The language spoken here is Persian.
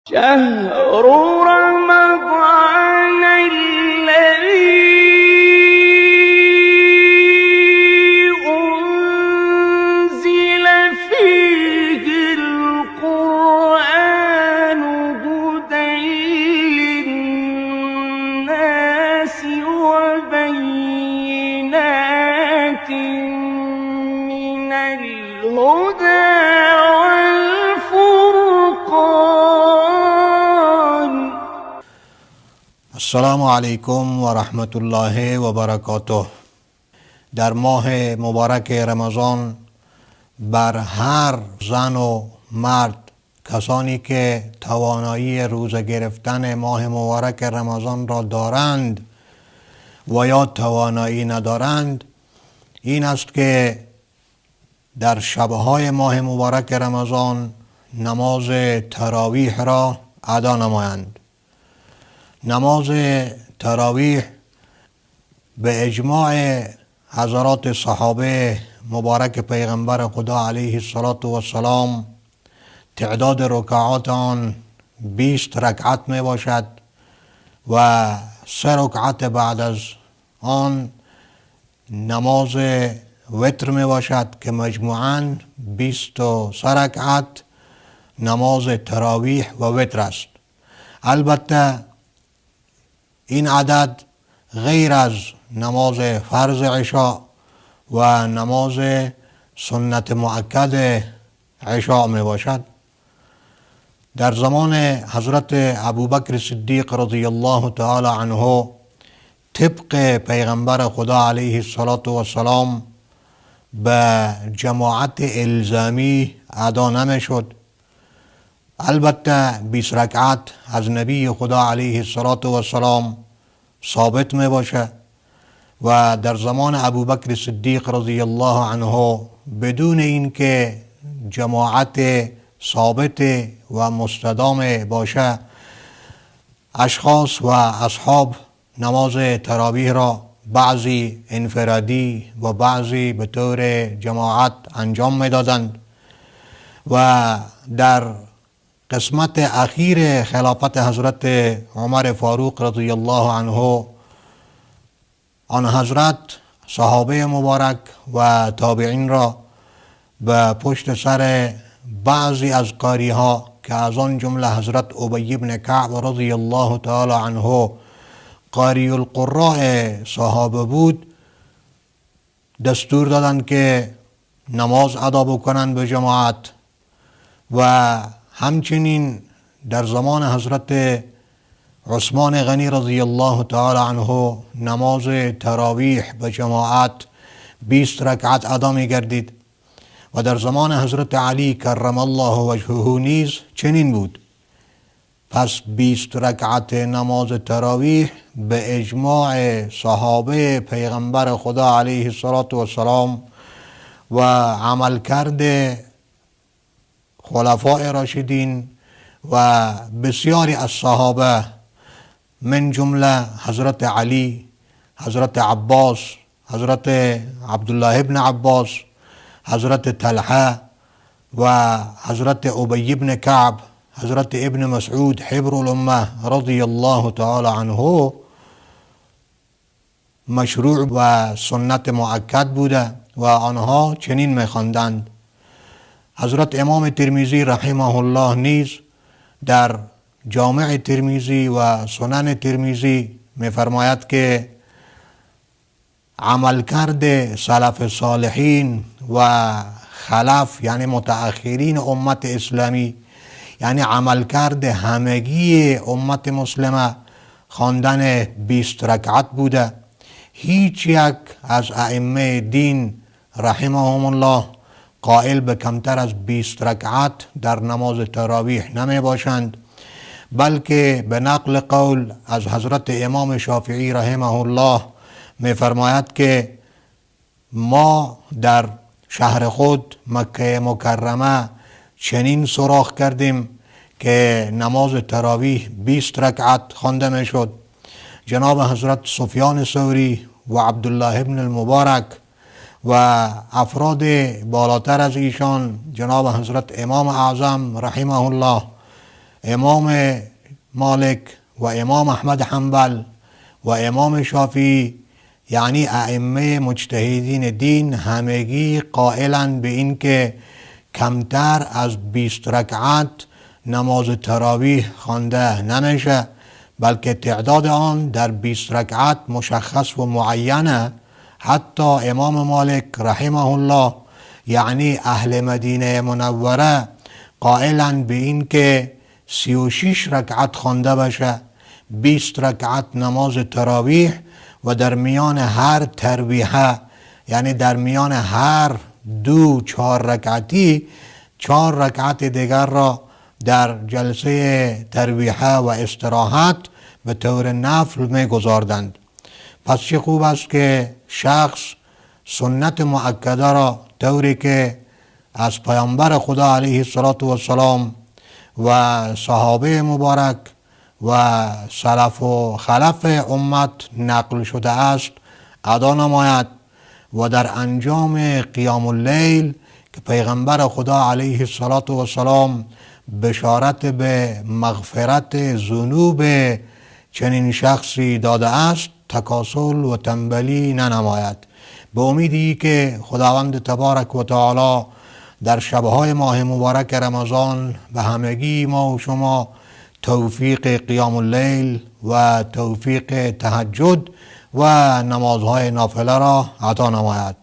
شهر رمضان الذي أنزل فيه القرآن هدى للناس وبينات من الهدى السلام علیکم و رحمت الله و برکاته. در ماه مبارک رمضان بر هر زن و مرد، کسانی که توانایی روزه گرفتن ماه مبارک رمضان را دارند و یا توانایی ندارند، این است که در شبهای ماه مبارک رمضان نماز تراویح را ادا نمایند. نماز تراویح به اجماع حضرات صحابه مبارک پیغمبر خدا علیه السلام تعداد رکعات آن 20 رکعت می باشد و 3 رکعت بعد از آن نماز وتر می باشد که مجموعاً 23 رکعت نماز تراویح و وتر است. البته این عدد غیر از نماز فرض عشاء و نماز سنت مؤکد عشاء می باشد. در زمان حضرت ابوبکر صدیق رضی الله تعالی عنه طبق پیغمبر خدا علیه السلام به جماعت الزامی ادا نمی شد. البته 20 رکعت از نبی خدا علیه السلام ثابت می باشه و در زمان ابوبکر صدیق رضی الله عنه بدون اینکه جماعت ثابت و مستدام باشه، اشخاص و اصحاب نماز تراویح را بعضی انفرادی و بعضی به طور جماعت انجام می دادند و در قسمت اخیر خلافت حضرت عمر فاروق رضی الله عنه آن حضرت صحابه مبارک و تابعین را به پشت سر بعضی از قاری ها که از آن جمله حضرت ابی بن کعب رضی الله تعالی عنه قاری القراء صحابه بود دستور دادند که نماز ادا بکنند به جماعت و همچنین در زمان حضرت عثمان غنی رضی الله تعالی عنه نماز تراویح به جماعت 20 رکعت ادا می گردید و در زمان حضرت علی کرم الله وجهه نیز چنین بود. پس 20 رکعت نماز تراویح به اجماع صحابه پیغمبر خدا علیه السلام و عملکرد خلفاء راشدین و بسیاری از صحابه من جمله حضرت علی، حضرت عباس، حضرت عبدالله ابن عباس، حضرت طلحه و حضرت ابی بن کعب، حضرت ابن مسعود حبر الامه رضی الله تعالی عنه مشروع و سنت مؤکد بوده و آنها چنین می‌خواندند. حضرت امام ترمذی رحمه الله نیز در جامع ترمذی و سنن ترمذی می‌فرماید که عملکرد سلف صالحین و خلف یعنی متأخرین امت اسلامی، یعنی عملکرد همگی امت مسلمه خواندن 20 رکعت بوده. هیچ یک از ائمه دین رحمهم الله قائل به کمتر از 20 رکعت در نماز تراویح نمی باشند، بلکه به نقل قول از حضرت امام شافعی رحمه الله می فرماید که ما در شهر خود مکه مکرمه چنین سراغ کردیم که نماز تراویح 20 رکعت خوانده می شد. جناب حضرت سفیان ثوری و عبدالله ابن المبارک و افراد بالاتر از ایشان جناب حضرت امام اعظم رحمه الله امام مالک و امام احمد حنبل و امام شافعی، یعنی ائمه مجتهدین دین، همگی قائلند به این که کمتر از 20 رکعت نماز تراویح خوانده نمیشه، بلکه تعداد آن در 20 رکعت مشخص و معینه. حتی امام مالک رحمه الله، یعنی اهل مدینه منوره، قائلند به این که 36 رکعت خوانده بشه، 20 رکعت نماز تراویح، و در میان هر ترویحه، یعنی در میان هر 4 رکعتی 4 رکعت دیگر را در جلسه ترویحه و استراحت به طور نفل می گذاردند. پس چه خوب است که شخص سنت مؤکده را طوری که از پیامبر خدا علیه السلام و صحابه مبارک و سلف و خلف امت نقل شده است ادا نماید و در انجام قیام اللیل که پیغمبر خدا علیه السلام بشارت به مغفرت ذنوب چنین شخصی داده است تکاسل و تنبلی ننماید، به امیدی که خداوند تبارک و تعالی در شبهای ماه مبارک رمضان به همگی ما و شما توفیق قیام اللیل و توفیق تهجد و نمازهای نافله را عطا نماید.